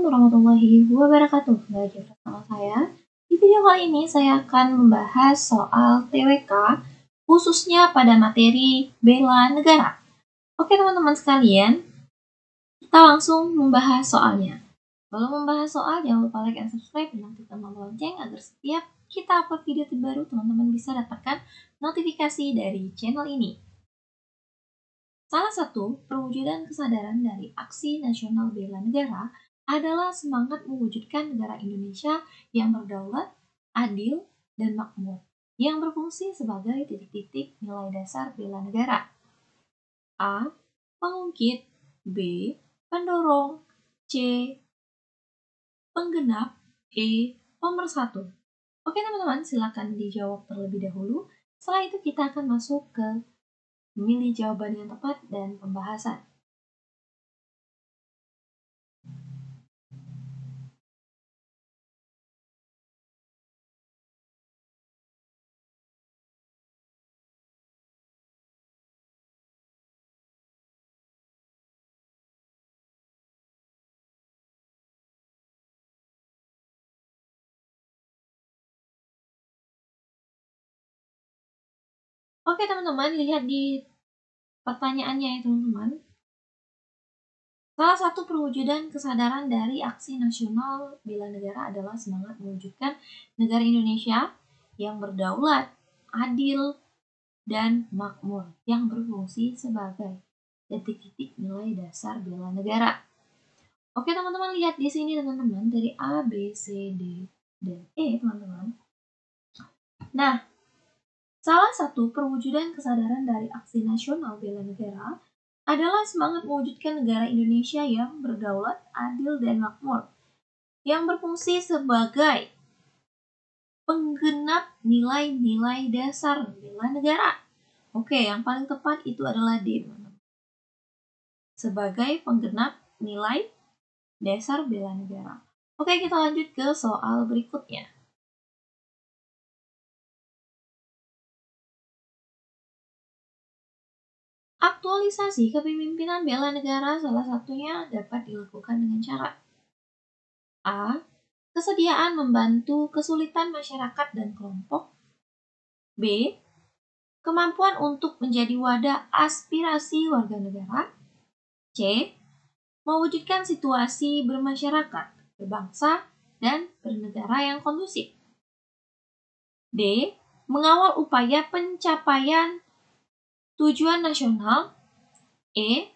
warahmatullahi wabarakatuh. Belajar bersama saya. Di video kali ini saya akan membahas soal TWK, khususnya pada materi bela negara. Oke teman-teman sekalian, kita langsung membahas soalnya. Kalau membahas soal, jangan lupa like dan subscribe dan aktifkan tombol lonceng agar setiap kita upload video terbaru, teman-teman bisa dapatkan notifikasi dari channel ini. Salah satu perwujudan kesadaran dari Aksi Nasional Bela Negara adalah semangat mewujudkan negara Indonesia yang berdaulat, adil, dan makmur, yang berfungsi sebagai titik-titik nilai dasar bela negara. A. Pengungkit. B. Pendorong. C. Penggenap. E. Pemersatu. Oke teman-teman, silakan dijawab terlebih dahulu. Setelah itu kita akan masuk ke memilih jawaban yang tepat dan pembahasan. Oke teman-teman, lihat di pertanyaannya ya teman-teman. Salah satu perwujudan kesadaran dari Aksi Nasional Bela Negara adalah semangat mewujudkan negara Indonesia yang berdaulat, adil, dan makmur, yang berfungsi sebagai titik-titik nilai dasar bela negara. Oke teman-teman, lihat di sini teman-teman, dari A, B, C, D, dan E teman-teman. Nah, salah satu perwujudan kesadaran dari Aksi Nasional Bela Negara adalah semangat mewujudkan negara Indonesia yang berdaulat, adil, dan makmur, yang berfungsi sebagai penggenap nilai-nilai dasar bela negara. Oke, yang paling tepat itu adalah D, teman-teman. Sebagai penggenap nilai dasar bela negara. Oke, kita lanjut ke soal berikutnya. Aktualisasi kepemimpinan bela negara salah satunya dapat dilakukan dengan cara A. Kesediaan membantu kesulitan masyarakat dan kelompok. B. Kemampuan untuk menjadi wadah aspirasi warga negara. C. Mewujudkan situasi bermasyarakat, berbangsa, dan bernegara yang kondusif. D. Mengawal upaya pencapaian tujuan nasional. E.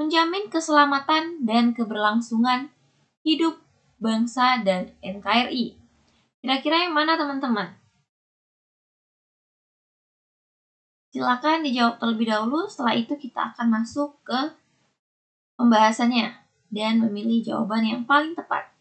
Menjamin keselamatan dan keberlangsungan hidup bangsa dan NKRI. Kira-kira yang mana teman-teman? Silakan dijawab terlebih dahulu, setelah itu kita akan masuk ke pembahasannya dan memilih jawaban yang paling tepat.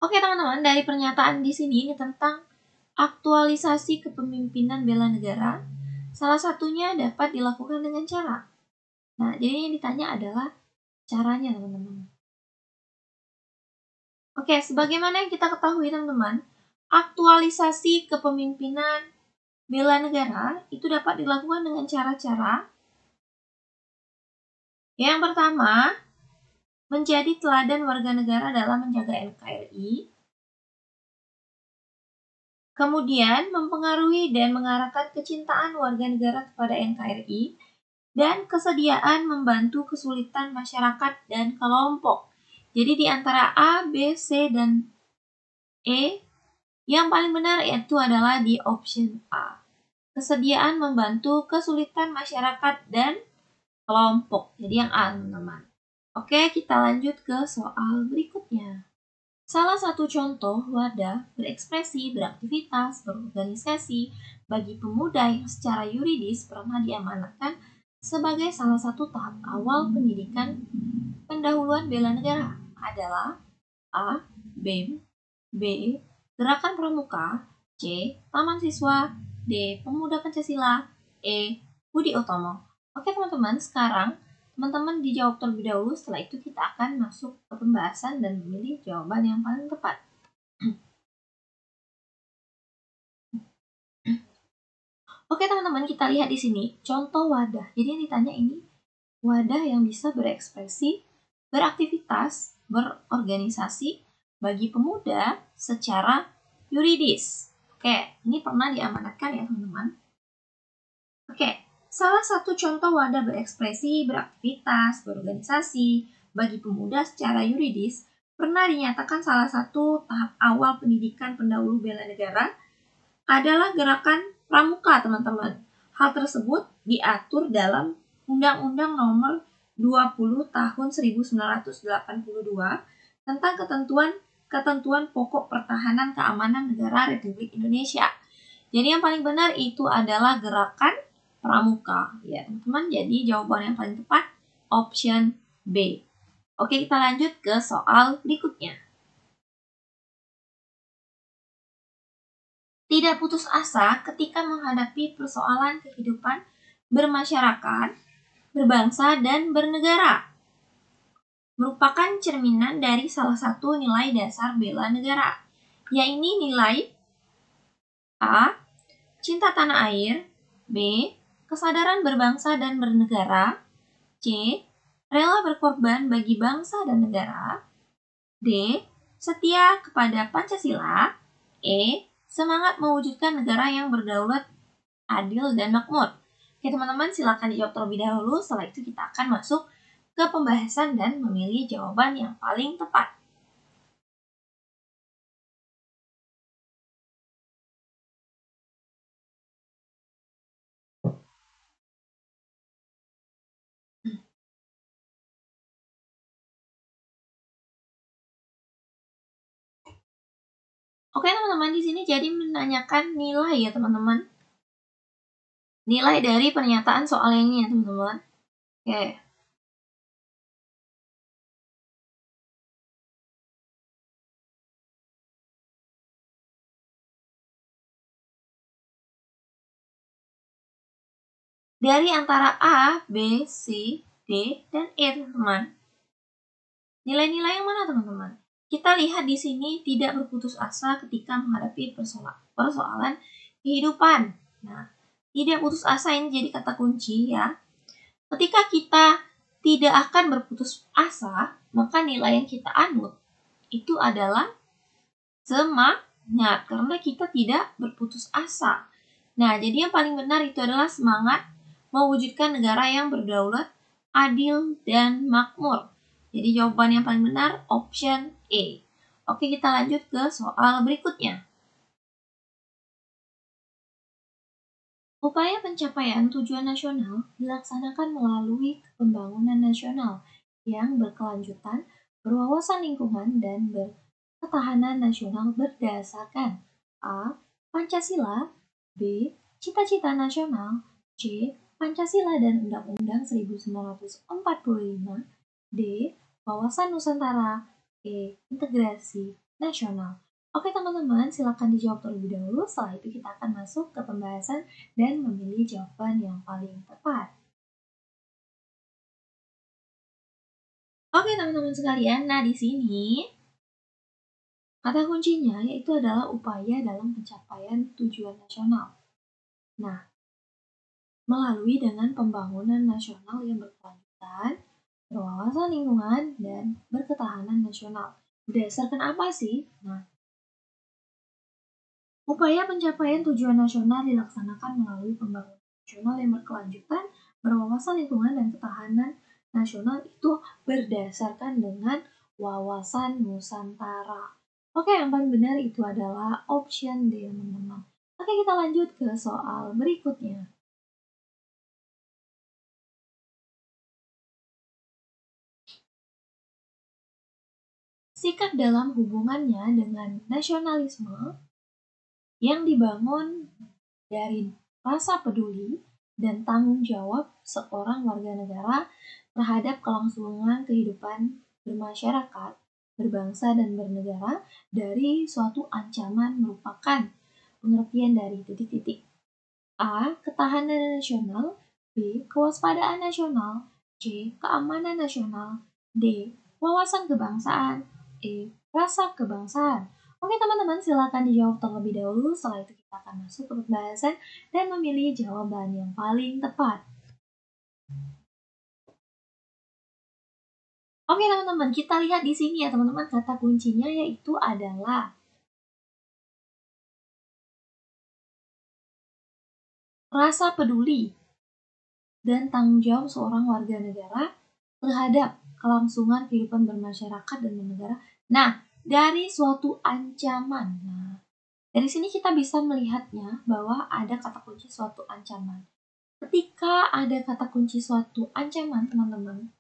Oke teman-teman, dari pernyataan di sini ini tentang aktualisasi kepemimpinan bela negara, salah satunya dapat dilakukan dengan cara. Nah, jadi yang ditanya adalah caranya teman-teman. Oke, sebagaimana yang kita ketahui teman-teman, aktualisasi kepemimpinan bela negara itu dapat dilakukan dengan cara-cara. Yang pertama, menjadi teladan warga negara dalam menjaga NKRI. Kemudian, mempengaruhi dan mengarahkan kecintaan warga negara kepada NKRI dan kesediaan membantu kesulitan masyarakat dan kelompok. Jadi di antara A, B, C, dan E, yang paling benar yaitu adalah di option A. Kesediaan membantu kesulitan masyarakat dan kelompok. Jadi yang A, teman-teman. Oke, kita lanjut ke soal berikutnya. Salah satu contoh wadah berekspresi, beraktivitas, berorganisasi bagi pemuda yang secara yuridis pernah diamanatkan sebagai salah satu tahap awal pendidikan pendahuluan bela negara adalah A. BEM, B. Gerakan Pramuka, C. Taman Siswa, D. Pemuda Pancasila, E. Budi Utomo. Oke teman-teman, sekarang teman-teman dijawab terlebih dahulu, setelah itu kita akan masuk ke pembahasan dan memilih jawaban yang paling tepat. Oke teman-teman, kita lihat di sini contoh wadah. Jadi yang ditanya ini wadah yang bisa berekspresi, beraktivitas, berorganisasi bagi pemuda secara yuridis. Oke, ini pernah diamanatkan ya teman-teman. Oke, salah satu contoh wadah berekspresi, beraktivitas, berorganisasi bagi pemuda secara yuridis pernah dinyatakan salah satu tahap awal pendidikan pendahulu bela negara adalah gerakan pramuka, teman-teman. Hal tersebut diatur dalam Undang-Undang Nomor 20 Tahun 1982 tentang ketentuan pokok pertahanan keamanan negara Republik Indonesia. Jadi yang paling benar itu adalah gerakan pramuka, ya teman-teman. Jadi jawaban yang paling tepat option B. Oke, kita lanjut ke soal berikutnya. Tidak putus asa ketika menghadapi persoalan kehidupan bermasyarakat, berbangsa, dan bernegara. Merupakan cerminan dari salah satu nilai dasar bela negara, yaitu nilai A. Cinta tanah air, B. Kesadaran berbangsa dan bernegara, C. Rela berkorban bagi bangsa dan negara, D. Setia kepada Pancasila, E. Semangat mewujudkan negara yang berdaulat, adil, dan makmur. Oke teman-teman, silakan dijawab terlebih dahulu. Setelah itu kita akan masuk ke pembahasan dan memilih jawaban yang paling tepat. Oke teman-teman, di sini jadi menanyakan nilai ya teman-teman. Nilai dari pernyataan soal ini ya teman-teman. Oke. Dari antara A, B, C, D, dan E teman-teman. Nilai-nilai yang mana teman-teman? Kita lihat di sini tidak berputus asa ketika menghadapi persoalan kehidupan. Nah, tidak putus asa ini jadi kata kunci ya. Ketika kita tidak akan berputus asa, maka nilai yang kita anut itu adalah semangat, karena kita tidak berputus asa. Nah, jadi yang paling benar itu adalah semangat mewujudkan negara yang berdaulat, adil, dan makmur. Jadi jawaban yang paling benar option A. Oke, kita lanjut ke soal berikutnya. Upaya pencapaian tujuan nasional dilaksanakan melalui pembangunan nasional yang berkelanjutan, berwawasan lingkungan, dan berketahanan nasional berdasarkan A. Pancasila, B. Cita-cita nasional, C. Pancasila dan Undang-Undang 1945, D. Wawasan Nusantara, E. Integrasi nasional. Oke teman-teman, silakan dijawab terlebih dahulu. Setelah itu kita akan masuk ke pembahasan dan memilih jawaban yang paling tepat. Oke teman-teman sekalian, nah di sini kata kuncinya yaitu adalah upaya dalam pencapaian tujuan nasional. Nah, melalui dengan pembangunan nasional yang berkelanjutan, berwawasan lingkungan, dan berketahanan nasional. Berdasarkan apa sih? Nah, upaya pencapaian tujuan nasional dilaksanakan melalui pembangunan nasional yang berkelanjutan, berwawasan lingkungan, dan ketahanan nasional itu berdasarkan dengan wawasan Nusantara. Oke, yang paling benar itu adalah option D, teman-teman. Oke, kita lanjut ke soal berikutnya. Sikap dalam hubungannya dengan nasionalisme yang dibangun dari rasa peduli dan tanggung jawab seorang warga negara terhadap kelangsungan kehidupan bermasyarakat, berbangsa, dan bernegara dari suatu ancaman merupakan pengertian dari titik-titik. A. Ketahanan nasional, B. Kewaspadaan nasional, C. Keamanan nasional, D. Wawasan kebangsaan, E. Rasa kebangsaan. Oke teman-teman, silakan dijawab terlebih dahulu. Setelah itu kita akan masuk ke pembahasan dan memilih jawaban yang paling tepat. Oke teman-teman, kita lihat di sini ya teman-teman, kata kuncinya yaitu adalah rasa peduli dan tanggung jawab seorang warga negara terhadap kelangsungan kehidupan bermasyarakat dan bernegara. Nah, dari suatu ancaman. Nah, dari sini kita bisa melihatnya bahwa ada kata kunci suatu ancaman. Ketika ada kata kunci suatu ancaman, teman-teman,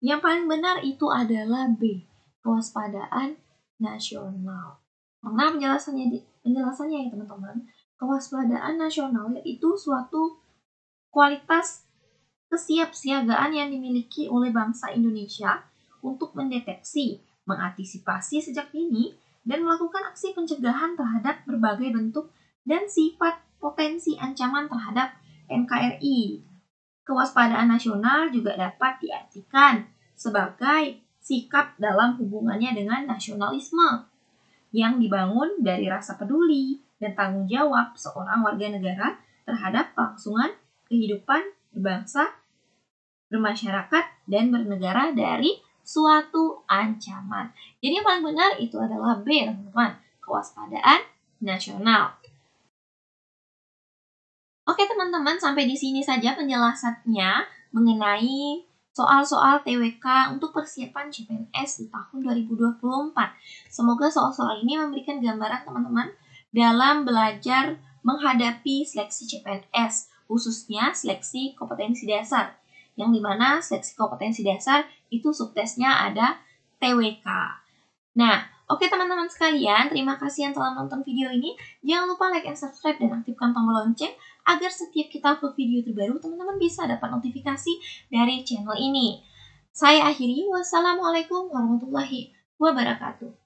yang paling benar itu adalah B, kewaspadaan nasional. Karena penjelasannya ya teman-teman, kewaspadaan nasional yaitu suatu kualitas kesiapsiagaan yang dimiliki oleh bangsa Indonesia untuk mendeteksi, mengantisipasi sejak dini, dan melakukan aksi pencegahan terhadap berbagai bentuk dan sifat potensi ancaman terhadap NKRI. Kewaspadaan nasional juga dapat diartikan sebagai sikap dalam hubungannya dengan nasionalisme yang dibangun dari rasa peduli dan tanggung jawab seorang warga negara terhadap kelangsungan kehidupan berbangsa, bermasyarakat, dan bernegara dari suatu ancaman. Jadi yang paling benar itu adalah B, teman-teman, kewaspadaan nasional. Oke teman-teman, sampai di sini saja penjelasannya mengenai soal-soal TWK untuk persiapan CPNS di tahun 2024. Semoga soal-soal ini memberikan gambaran teman-teman dalam belajar menghadapi seleksi CPNS, khususnya seleksi kompetensi dasar, yang dimana seleksi kompetensi dasar itu subtesnya ada TWK. Nah, oke teman-teman sekalian, terima kasih yang telah menonton video ini. Jangan lupa like and subscribe dan aktifkan tombol lonceng agar setiap kita upload video terbaru, teman-teman bisa dapat notifikasi dari channel ini. Saya akhiri, wassalamualaikum warahmatullahi wabarakatuh.